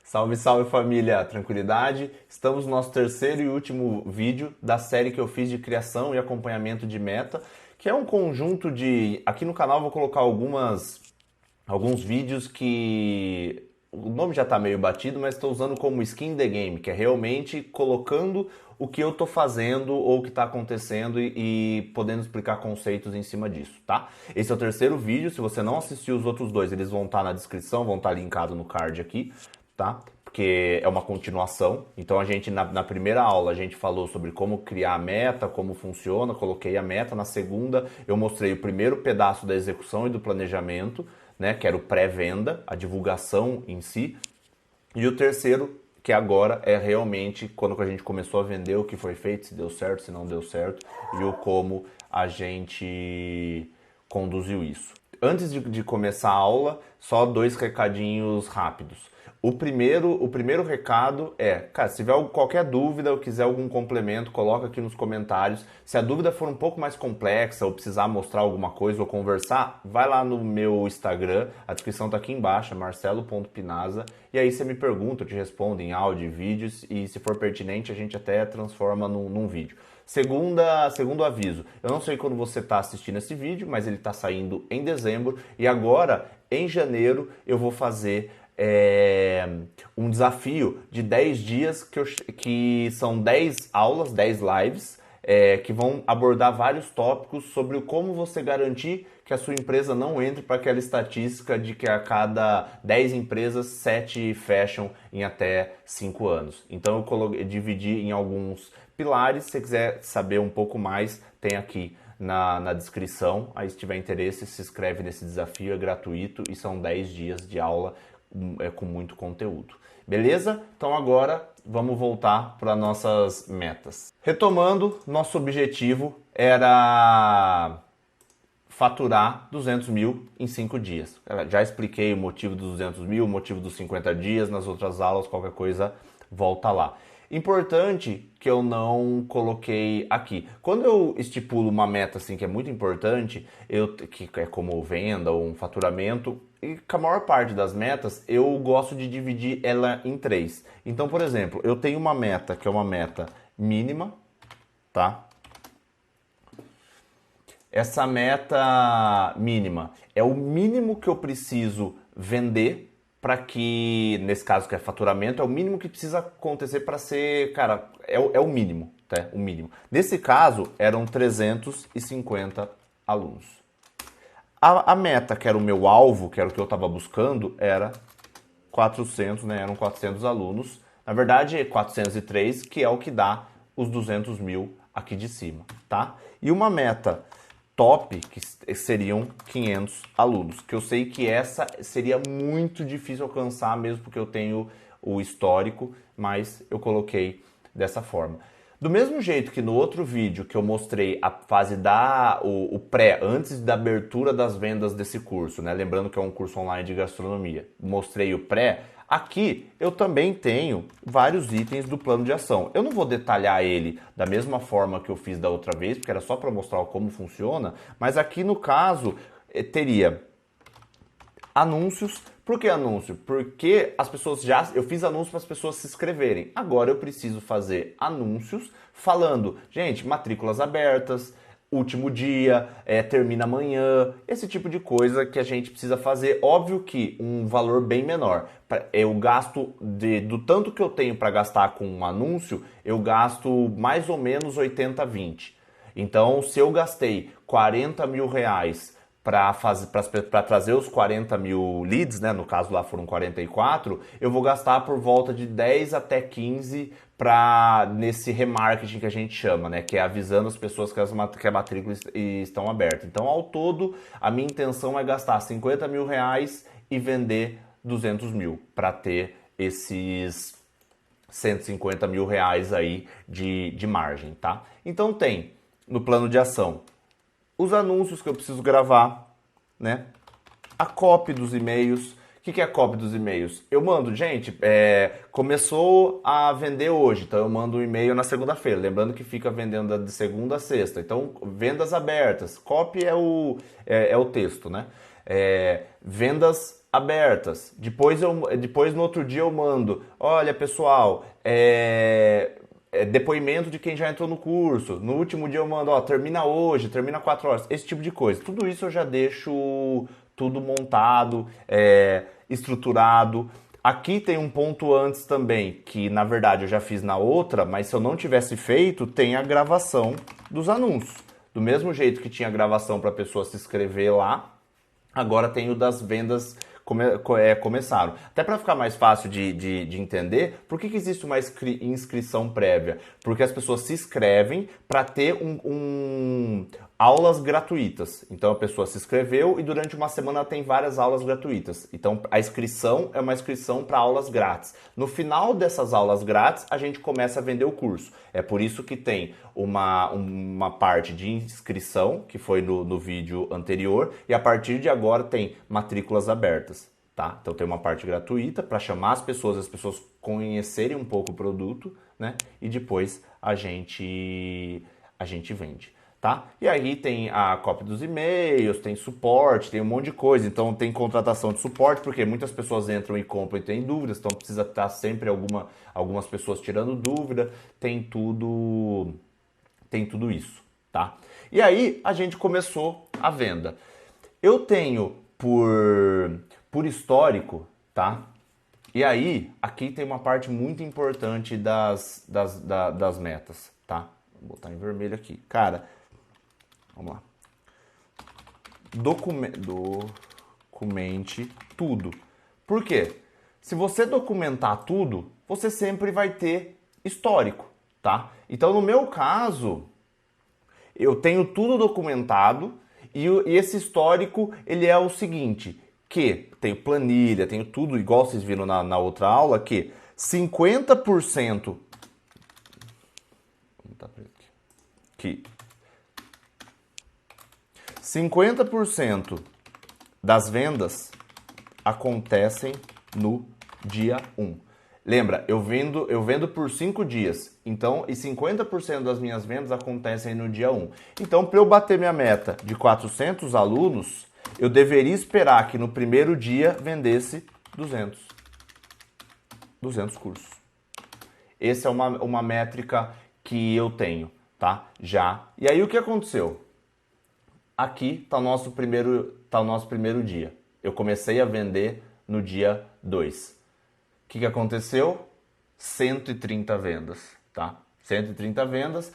Salve, salve família, tranquilidade? Estamos no nosso terceiro e último vídeo da série que eu fiz de criação e acompanhamento de meta, que é um conjunto de... Aqui no canal eu vou colocar alguns vídeos que... O nome já está meio batido, mas estou usando como skin the game, que é realmente colocando o que eu estou fazendo ou o que está acontecendo e podendo explicar conceitos em cima disso, tá? Esse é o terceiro vídeo, se você não assistiu os outros dois, eles vão estar na descrição, vão estar linkados no card aqui, tá? Porque é uma continuação. Então a gente, na primeira aula, a gente falou sobre como criar a meta, como funciona, coloquei a meta. Na segunda, eu mostrei o primeiro pedaço da execução e do planejamento, né, que era o pré-venda, a divulgação em si. E o terceiro, que agora é realmente quando a gente começou a vender, o que foi feito, se deu certo, se não deu certo, e o como a gente conduziu isso. Antes de começar a aula, só dois recadinhos rápidos. O primeiro recado é, cara, se tiver qualquer dúvida ou quiser algum complemento, coloca aqui nos comentários. Se a dúvida for um pouco mais complexa ou precisar mostrar alguma coisa ou conversar, vai lá no meu Instagram, a descrição tá aqui embaixo, é marcelo.pinaza, e aí você me pergunta, eu te respondo em áudio e vídeos, e se for pertinente a gente até transforma num vídeo. Segundo aviso, eu não sei quando você está assistindo esse vídeo, mas ele está saindo em dezembro, e agora, em janeiro, eu vou fazer um desafio de 10 dias que são 10 aulas, 10 lives, que vão abordar vários tópicos sobre como você garantir que a sua empresa não entre para aquela estatística de que a cada 10 empresas, 7 fecham em até 5 anos. Então eu dividi em alguns pilares. Se você quiser saber um pouco mais, tem aqui na descrição. Aí se tiver interesse, se inscreve nesse desafio, é gratuito e são 10 dias de aula com muito conteúdo. Beleza? Então agora vamos voltar para nossas metas. Retomando, nosso objetivo era faturar 200 mil em 5 dias. Já expliquei o motivo dos 200 mil, o motivo dos 50 dias nas outras aulas, qualquer coisa volta lá. Importante que eu não coloquei aqui. Quando eu estipulo uma meta assim que é muito importante, que é como venda ou um faturamento, e com a maior parte das metas eu gosto de dividir ela em três. Então, por exemplo, eu tenho uma meta que é uma meta mínima, tá? Essa meta mínima é o mínimo que eu preciso vender para que, nesse caso que é faturamento, é o mínimo que precisa acontecer para ser, cara, é o mínimo, tá? O mínimo. Nesse caso, eram 350 alunos. A meta, que era o meu alvo, que era o que eu estava buscando, era 400, né? Eram 400 alunos. Na verdade, 403, que é o que dá os 200 mil aqui de cima, tá? E uma meta top, que seriam 500 alunos, que eu sei que essa seria muito difícil alcançar, mesmo porque eu tenho o histórico, mas eu coloquei dessa forma. Do mesmo jeito que no outro vídeo que eu mostrei a fase o pré, antes da abertura das vendas desse curso, né? Lembrando que é um curso online de gastronomia, mostrei o pré. Aqui eu também tenho vários itens do plano de ação. Eu não vou detalhar ele da mesma forma que eu fiz da outra vez, porque era só para mostrar como funciona, mas aqui no caso teria anúncios. Por que anúncio? Porque as pessoas eu fiz anúncio para as pessoas se inscreverem. Agora eu preciso fazer anúncios falando, gente, matrículas abertas, último dia, termina amanhã, esse tipo de coisa que a gente precisa fazer. Óbvio que um valor bem menor. Eu gasto, do tanto que eu tenho para gastar com um anúncio, eu gasto mais ou menos 80-20. Então, se eu gastei 40 mil reais para trazer os 40 mil leads, né? No caso lá foram 44, eu vou gastar por volta de 10 até 15 nesse remarketing que a gente chama, né? Que é avisando as pessoas que a matrícula estão abertas. Então, ao todo, a minha intenção é gastar 50 mil reais e vender 200 mil para ter esses 150 mil reais aí de margem, tá? Então tem no plano de ação os anúncios que eu preciso gravar, né? A copy dos e-mails. O que é a copy dos e-mails? Eu mando, gente, começou a vender hoje, então eu mando um e-mail na segunda-feira. Lembrando que fica vendendo de segunda a sexta. Então, vendas abertas. Copy é o texto, né? Vendas abertas. Depois no outro dia eu mando, olha pessoal, depoimento de quem já entrou no curso. No último dia eu mando, ó, termina hoje, termina 4 horas, esse tipo de coisa. Tudo isso eu já deixo tudo montado, estruturado. Aqui tem um ponto antes também, que na verdade eu já fiz na outra, mas se eu não tivesse feito, tem a gravação dos anúncios. Do mesmo jeito que tinha gravação para a pessoa se inscrever lá, agora tem o das vendas começaram. Até para ficar mais fácil de entender, por que existe uma inscrição prévia? Porque as pessoas se inscrevem para ter aulas gratuitas. Então a pessoa se inscreveu e durante uma semana tem várias aulas gratuitas. Então a inscrição é uma inscrição para aulas grátis. No final dessas aulas grátis, a gente começa a vender o curso. É por isso que tem uma parte de inscrição, que foi no vídeo anterior, e a partir de agora tem matrículas abertas. Tá? Então tem uma parte gratuita para chamar as pessoas conhecerem um pouco o produto, né? E depois a gente vende. Tá? E aí tem a cópia dos e-mails, tem suporte, tem um monte de coisa. Então tem contratação de suporte, porque muitas pessoas entram e compram e têm dúvidas, então precisa estar sempre algumas pessoas tirando dúvida. Tem tudo isso, tá? E aí a gente começou a venda. Eu tenho por histórico, tá? E aí aqui tem uma parte muito importante das metas, tá? Vou botar em vermelho aqui. Cara, vamos lá. Documente tudo. Por quê? Se você documentar tudo, você sempre vai ter histórico, tá? Então, no meu caso, eu tenho tudo documentado e esse histórico, ele é o seguinte, que tenho planilha, tenho tudo, igual vocês viram na outra aula, que 50%... Que 50% das vendas acontecem no dia 1. Lembra, eu vendo por 5 dias, então, e 50% das minhas vendas acontecem no dia 1. Então, para eu bater minha meta de 400 alunos, eu deveria esperar que no primeiro dia vendesse 200 cursos. Essa é uma métrica que eu tenho, tá? Já. E aí o que aconteceu? Aqui está o nosso primeiro dia. Eu comecei a vender no dia 2. O que aconteceu? 130 vendas, tá? 130 vendas,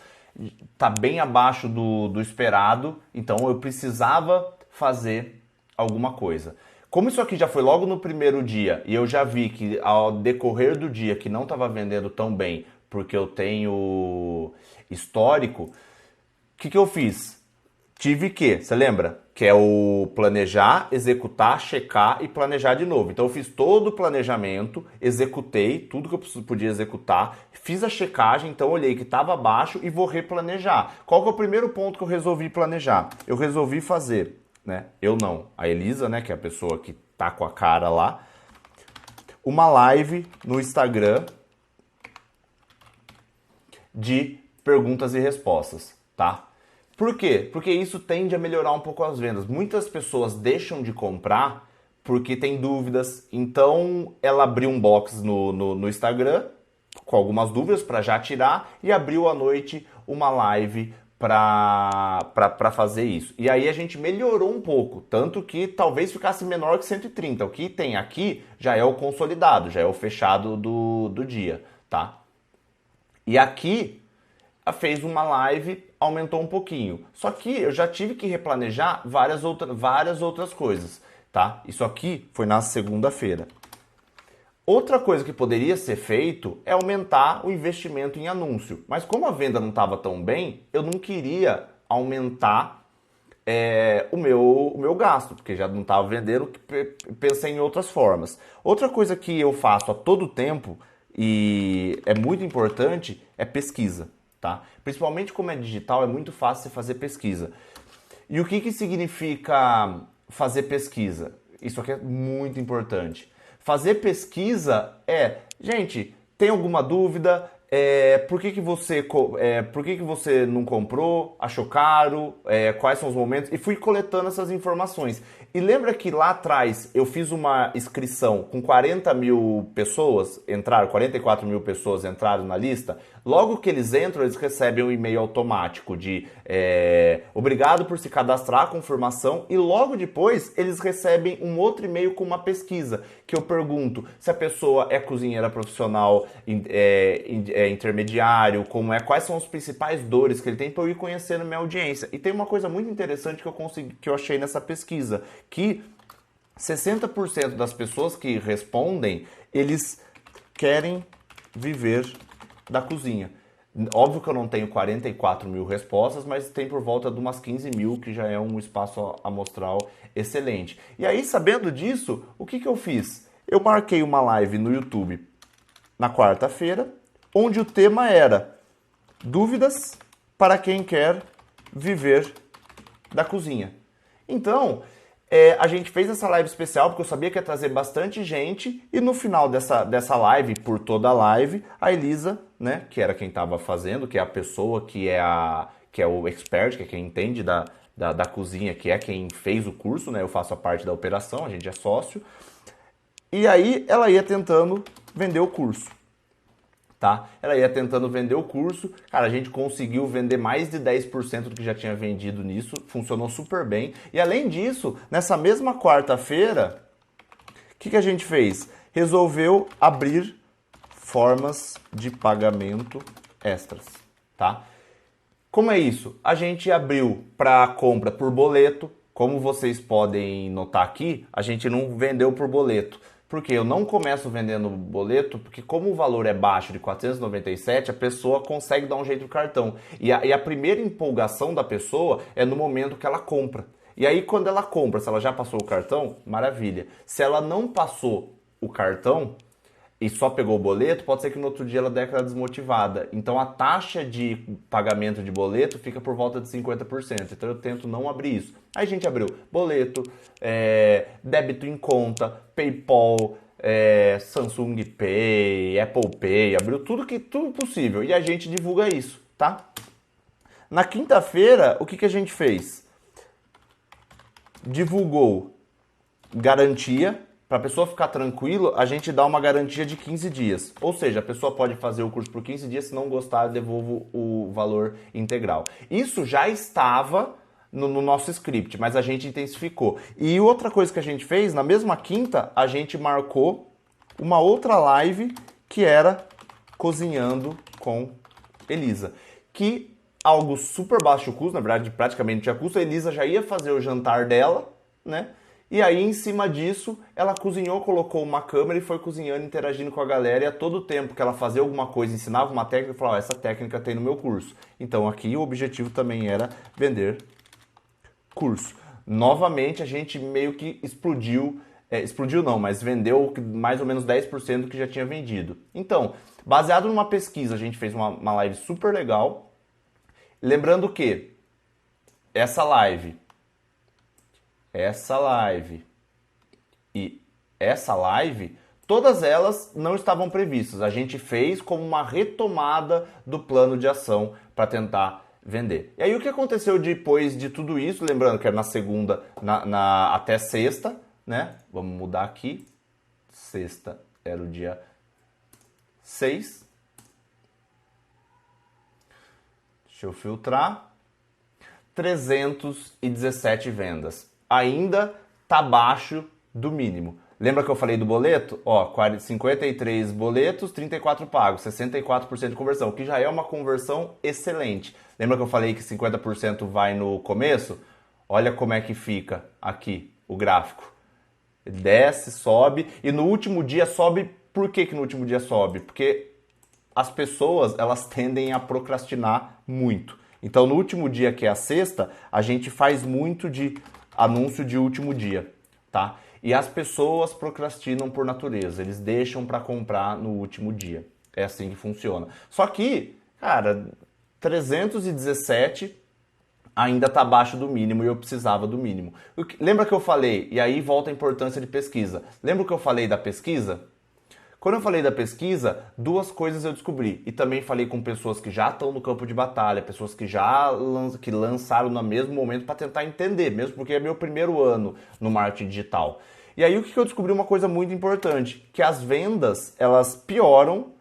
tá bem abaixo do esperado, então eu precisava fazer alguma coisa. Como isso aqui já foi logo no primeiro dia e eu já vi que ao decorrer do dia que não estava vendendo tão bem porque eu tenho histórico, o que eu fiz? Você lembra? Que é o planejar, executar, checar e planejar de novo. Então eu fiz todo o planejamento, executei tudo que eu podia executar, fiz a checagem, então olhei que estava abaixo e vou replanejar. Qual que é o primeiro ponto que eu resolvi planejar? Eu resolvi fazer, né? Eu não, a Elisa, né, que é a pessoa que tá com a cara lá, uma live no Instagram de perguntas e respostas, tá? Por quê? Porque isso tende a melhorar um pouco as vendas. Muitas pessoas deixam de comprar porque tem dúvidas. Então, ela abriu um box no Instagram com algumas dúvidas para já tirar e abriu à noite uma live para fazer isso. E aí a gente melhorou um pouco, tanto que talvez ficasse menor que 130. O que tem aqui já é o consolidado, já é o fechado do dia, tá? E aqui fez uma live, aumentou um pouquinho. Só que eu já tive que replanejar várias outras coisas, tá? Isso aqui foi na segunda-feira. Outra coisa que poderia ser feito é aumentar o investimento em anúncio. Mas como a venda não estava tão bem, eu não queria aumentar o meu gasto, porque já não estava vendendo, pensei em outras formas. Outra coisa que eu faço a todo tempo, e é muito importante, é pesquisa. Tá? Principalmente como é digital, é muito fácil você fazer pesquisa. E o que significa fazer pesquisa? Isso aqui é muito importante. Fazer pesquisa gente, tem alguma dúvida? Por que você não comprou? Achou caro? Quais são os momentos? E fui coletando essas informações. E lembra que lá atrás eu fiz uma inscrição com 40 mil pessoas entraram, 44 mil pessoas entraram na lista? Logo que eles entram, eles recebem um e-mail automático de obrigado por se cadastrar, confirmação, e logo depois eles recebem um outro e-mail com uma pesquisa, que eu pergunto se a pessoa é cozinheira profissional, intermediário, quais são as principais dores que ele tem para eu ir conhecendo minha audiência. E tem uma coisa muito interessante que eu achei nessa pesquisa, que 60% das pessoas que respondem, eles querem viver da cozinha. Óbvio que eu não tenho 44 mil respostas, mas tem por volta de umas 15 mil, que já é um espaço amostral excelente. E aí, sabendo disso, o que eu fiz? Eu marquei uma live no YouTube na quarta-feira, onde o tema era dúvidas para quem quer viver da cozinha. Então, a gente fez essa live especial porque eu sabia que ia trazer bastante gente, e no final dessa live, por toda a live, a Elisa, né, que era quem estava fazendo, que é a pessoa que é o expert, que é quem entende da cozinha, que é quem fez o curso, né, eu faço a parte da operação, a gente é sócio, e aí ela ia tentando vender o curso. Tá? Ela ia tentando vender o curso, cara, a gente conseguiu vender mais de 10% do que já tinha vendido nisso, funcionou super bem. E além disso, nessa mesma quarta-feira, o que a gente fez? Resolveu abrir formas de pagamento extras, tá? Como é isso? A gente abriu para compra por boleto. Como vocês podem notar aqui, a gente não vendeu por boleto. Porque eu não começo vendendo boleto, porque como o valor é baixo, de 497, a pessoa consegue dar um jeito no cartão. E a primeira empolgação da pessoa é no momento que ela compra. E aí quando ela compra, se ela já passou o cartão, maravilha. Se ela não passou o cartão e só pegou o boleto, pode ser que no outro dia ela dê aquela desmotivada. Então a taxa de pagamento de boleto fica por volta de 50%. Então eu tento não abrir isso. Aí a gente abriu boleto, débito em conta, PayPal, Samsung Pay, Apple Pay, abriu tudo possível. E a gente divulga isso, tá? Na quinta-feira, o que a gente fez? Divulgou garantia. Para a pessoa ficar tranquilo, a gente dá uma garantia de 15 dias. Ou seja, a pessoa pode fazer o curso por 15 dias, se não gostar, eu devolvo o valor integral. Isso já estava no nosso script, mas a gente intensificou. E outra coisa que a gente fez, na mesma quinta, a gente marcou uma outra live que era Cozinhando com Elisa. Que algo super baixo custo, na verdade praticamente não tinha custo, a Elisa já ia fazer o jantar dela, né? E aí, em cima disso, ela cozinhou, colocou uma câmera e foi cozinhando, interagindo com a galera. E a todo tempo que ela fazia alguma coisa, ensinava uma técnica, falava, essa técnica tem no meu curso. Então aqui o objetivo também era vender curso. Novamente, a gente meio que explodiu não, mas vendeu mais ou menos 10% do que já tinha vendido. Então, baseado numa pesquisa, a gente fez uma live super legal. Lembrando que essa live e essa live, todas elas não estavam previstas. A gente fez como uma retomada do plano de ação para tentar vender. E aí o que aconteceu depois de tudo isso? Lembrando que era na segunda até sexta, né? Vamos mudar aqui. Sexta era o dia 6. Deixa eu filtrar. 317 vendas. Ainda está abaixo do mínimo. Lembra que eu falei do boleto? Ó, 53 boletos, 34 pagos, 64% de conversão, que já é uma conversão excelente. Lembra que eu falei que 50% vai no começo? Olha como é que fica aqui o gráfico. Desce, sobe, e no último dia sobe. Por que no último dia sobe? Porque as pessoas, elas tendem a procrastinar muito. Então, no último dia, que é a sexta, a gente faz muito de anúncio de último dia, tá? E as pessoas procrastinam por natureza, eles deixam para comprar no último dia. É assim que funciona. Só que, cara, 317 ainda está abaixo do mínimo e eu precisava do mínimo. Lembra que eu falei, e aí volta a importância de pesquisa. Lembra que eu falei da pesquisa? Quando eu falei da pesquisa, duas coisas eu descobri. E também falei com pessoas que já estão no campo de batalha, pessoas que já lançaram no mesmo momento para tentar entender, mesmo porque é meu primeiro ano no marketing digital. E aí o que eu descobri? Uma coisa muito importante, que as vendas, elas pioram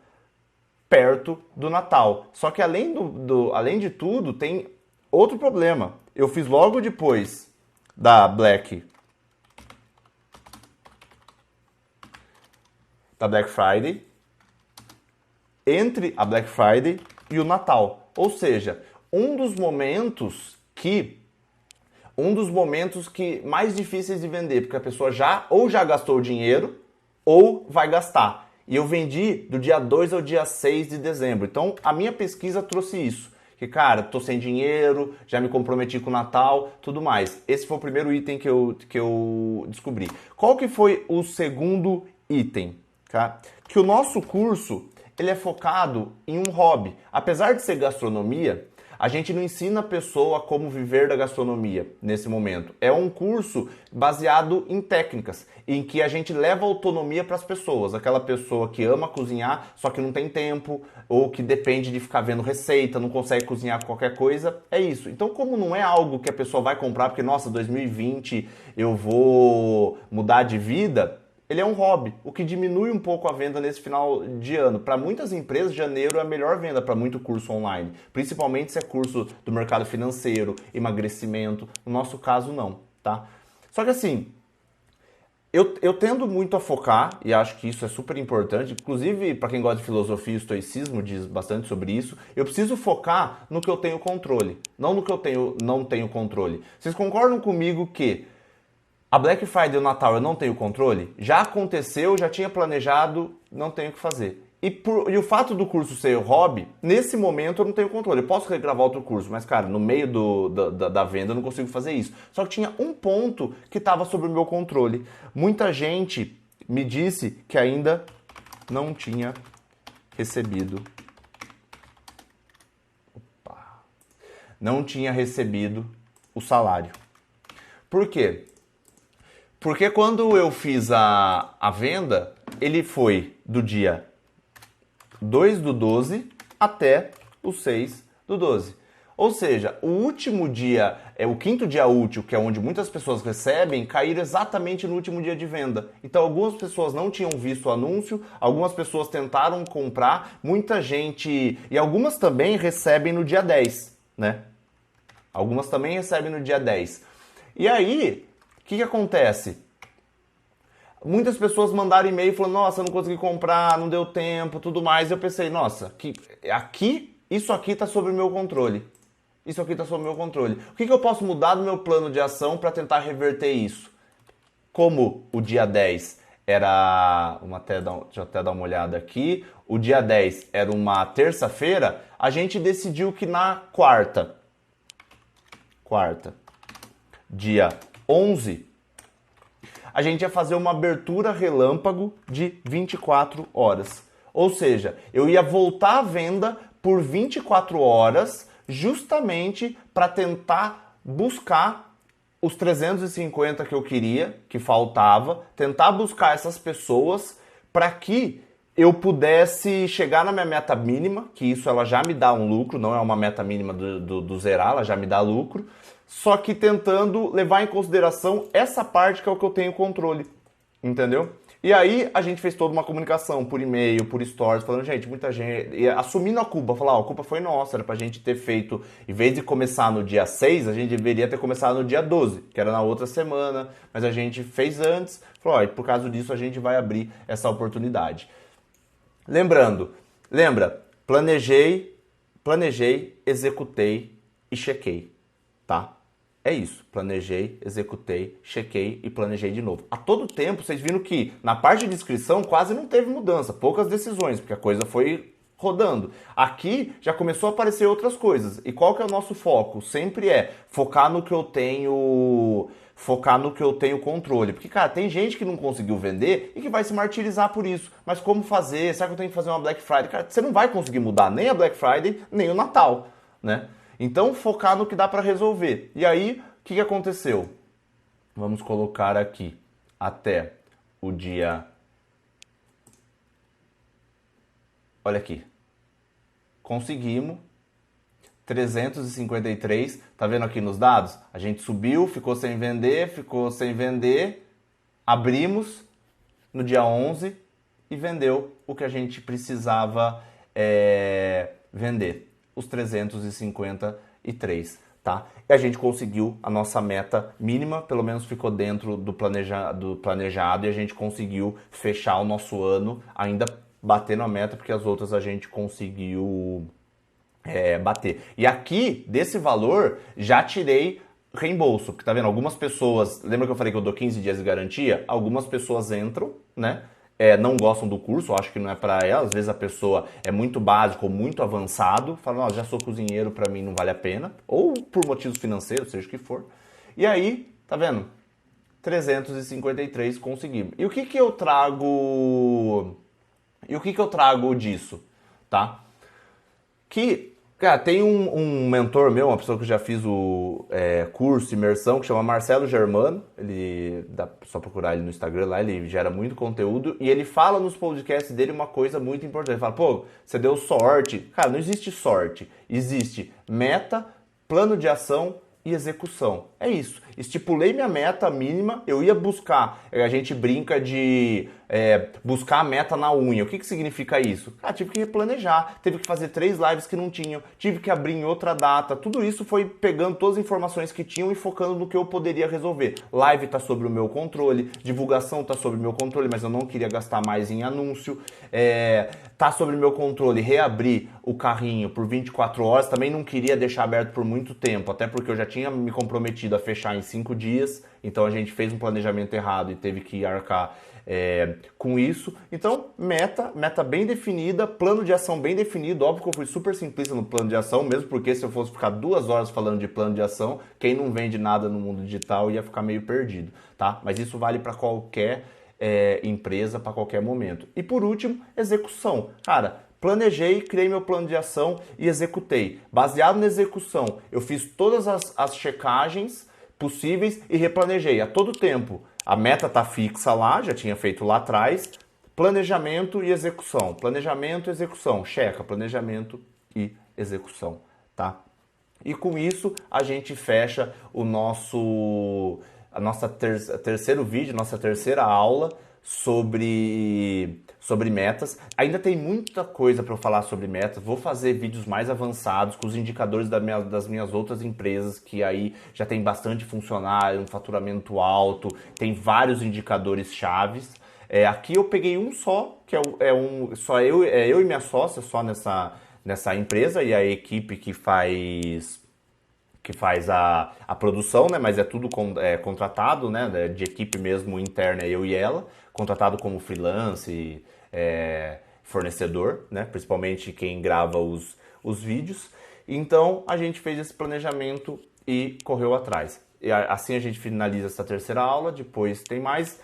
perto do Natal. Só que além de tudo, tem outro problema. Eu fiz logo depois da Black Friday, entre a Black Friday e o Natal. Ou seja, um dos momentos que mais difíceis de vender, porque a pessoa já gastou o dinheiro ou vai gastar. E eu vendi do dia 2 ao dia 6 de dezembro. Então, a minha pesquisa trouxe isso. Que, cara, tô sem dinheiro, já me comprometi com o Natal, tudo mais. Esse foi o primeiro item que eu descobri. Qual que foi o segundo item? Tá? Que o nosso curso, ele é focado em um hobby. Apesar de ser gastronomia, a gente não ensina a pessoa como viver da gastronomia nesse momento. É um curso baseado em técnicas, em que a gente leva autonomia para as pessoas. Aquela pessoa que ama cozinhar, só que não tem tempo, ou que depende de ficar vendo receita, não consegue cozinhar qualquer coisa, é isso. Então, como não é algo que a pessoa vai comprar, porque, nossa, 2020 eu vou mudar de vida, ele é um hobby, o que diminui um pouco a venda nesse final de ano. Para muitas empresas, janeiro é a melhor venda para muito curso online, principalmente se é curso do mercado financeiro, emagrecimento. No nosso caso, não, tá? Só que assim, eu tendo muito a focar, e acho que isso é super importante, inclusive para quem gosta de filosofia e estoicismo diz bastante sobre isso, eu preciso focar no que eu tenho controle, não no que eu não tenho controle. Vocês concordam comigo que a Black Friday e o Natal eu não tenho controle? Já aconteceu, já tinha planejado, não tenho o que fazer. E o fato do curso ser hobby, nesse momento eu não tenho controle. Eu posso regravar outro curso, mas, cara, no meio da venda eu não consigo fazer isso. Só que tinha um ponto que estava sob o meu controle. Muita gente me disse que ainda não tinha recebido. Não tinha recebido o salário. Por quê? Porque quando eu fiz a venda, ele foi do dia 2/12 até o 6/12. Ou seja, o último dia, o quinto dia útil, que é onde muitas pessoas recebem, caíram exatamente no último dia de venda. Então algumas pessoas não tinham visto o anúncio, algumas pessoas tentaram comprar, muita gente... E algumas também recebem no dia 10, né? Algumas também recebem no dia 10. E aí... O que acontece? Muitas pessoas mandaram e-mail falando, nossa, não consegui comprar, não deu tempo, tudo mais. Eu pensei, nossa, isso aqui está sob o meu controle. Isso aqui está sob o meu controle. O que eu posso mudar no meu plano de ação para tentar reverter isso? Como o dia 10 era... Deixa eu até dar uma olhada aqui. O dia 10 era uma terça-feira, a gente decidiu que na quarta, dia 11, a gente ia fazer uma abertura relâmpago de 24 horas. Ou seja, eu ia voltar à venda por 24 horas justamente para tentar buscar os 350 que eu queria, que faltava, tentar buscar essas pessoas para que eu pudesse chegar na minha meta mínima, que isso ela já me dá um lucro, não é uma meta mínima do zerar, ela já me dá lucro, só que tentando levar em consideração essa parte que é o que eu tenho controle, entendeu? E aí a gente fez toda uma comunicação por e-mail, por stories, falando, gente, muita gente, e assumindo a culpa, falar, a culpa foi nossa, era pra gente ter feito, em vez de começar no dia 6, a gente deveria ter começado no dia 12, que era na outra semana, mas a gente fez antes, falou, por causa disso a gente vai abrir essa oportunidade. Lembra, planejei, executei e chequei, tá? É isso, planejei, executei, chequei e planejei de novo. A todo tempo, vocês viram que na parte de inscrição quase não teve mudança, poucas decisões, porque a coisa foi rodando. Aqui já começou a aparecer outras coisas. E qual que é o nosso foco? Sempre é focar no que eu tenho controle. Porque, cara, tem gente que não conseguiu vender e que vai se martirizar por isso. Mas como fazer? Será que eu tenho que fazer uma Black Friday? Cara, você não vai conseguir mudar nem a Black Friday, nem o Natal, né? Então, focar no que dá para resolver. E aí, o que aconteceu? Vamos colocar aqui até o dia olha aqui, conseguimos 353, tá vendo aqui nos dados? A gente subiu, ficou sem vender, abrimos no dia 11 e vendeu o que a gente precisava vender, os 353, tá? E a gente conseguiu a nossa meta mínima, pelo menos ficou dentro do planejado e a gente conseguiu fechar o nosso ano ainda batendo a meta, porque as outras a gente conseguiu bater. E aqui, desse valor, já tirei reembolso, porque tá vendo, algumas pessoas, lembra que eu falei que eu dou 15 dias de garantia? Algumas pessoas entram, né, não gostam do curso, acho que não é pra ela, às vezes a pessoa é muito básico ou muito avançado, fala, já sou cozinheiro, pra mim não vale a pena, ou por motivos financeiros, seja o que for. E aí, tá vendo? 353 conseguimos. E o que eu trago... disso, tá? Que, cara, tem um mentor meu, uma pessoa que eu já fiz o curso, imersão, que chama Marcelo Germano. Ele dá só procurar ele no Instagram lá, ele gera muito conteúdo. E ele fala nos podcasts dele uma coisa muito importante. Ele fala, pô, você deu sorte. Cara, não existe sorte. Existe meta, plano de ação e execução. É isso. Estipulei minha meta mínima, eu ia buscar. A gente brinca de buscar a meta na unha. O que significa isso? Tive que replanejar, teve que fazer 3 lives que não tinham, tive que abrir em outra data. Tudo isso foi pegando todas as informações que tinham e focando no que eu poderia resolver. Live está sob o meu controle, divulgação está sob o meu controle, mas eu não queria gastar mais em anúncio. Tá sob o meu controle reabrir o carrinho por 24 horas, também não queria deixar aberto por muito tempo, até porque eu já tinha me comprometido a fechar em 5 dias, então a gente fez um planejamento errado e teve que arcar com isso. Então, meta bem definida, plano de ação bem definido. Óbvio que eu fui super simplista no plano de ação, mesmo porque se eu fosse ficar 2 horas falando de plano de ação, quem não vende nada no mundo digital ia ficar meio perdido, tá? Mas isso vale para qualquer empresa, para qualquer momento. E por último, execução. Cara, planejei, criei meu plano de ação e executei. Baseado na execução, eu fiz todas as checagens possíveis e replanejei a todo tempo. A meta tá fixa lá, já tinha feito lá atrás. Planejamento e execução. Planejamento e execução. Checa, planejamento e execução, tá? E com isso a gente fecha o terceiro vídeo, nossa terceira aula sobre metas. Ainda tem muita coisa para eu falar sobre metas. Vou fazer vídeos mais avançados com os indicadores das minhas outras empresas, que aí já tem bastante funcionário, um faturamento alto, tem vários indicadores chaves. Aqui eu peguei um só, que só eu e minha sócia só nessa empresa, e a equipe que faz a produção, né? Mas é tudo contratado, né? De equipe mesmo interna, eu e ela, contratado como freelance, fornecedor, né? Principalmente quem grava os vídeos. Então a gente fez esse planejamento e correu atrás. E assim a gente finaliza essa terceira aula. Depois tem mais.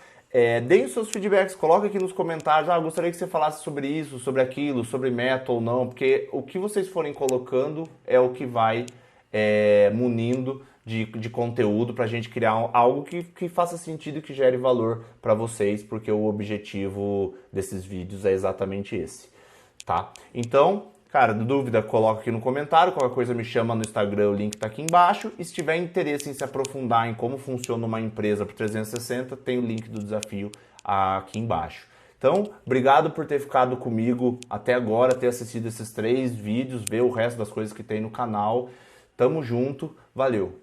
Deem os seus feedbacks, coloque aqui nos comentários. Gostaria que você falasse sobre isso, sobre aquilo, sobre meta ou não, porque o que vocês forem colocando é o que vai munindo de conteúdo para a gente criar algo que faça sentido e que gere valor para vocês, porque o objetivo desses vídeos é exatamente esse, tá? Então, cara, dúvida, coloca aqui no comentário, qualquer coisa me chama no Instagram, o link tá aqui embaixo, e se tiver interesse em se aprofundar em como funciona uma empresa por 360, tem o link do desafio aqui embaixo. Então, obrigado por ter ficado comigo até agora, ter assistido esses 3 vídeos, ver o resto das coisas que tem no canal. Tamo junto, valeu!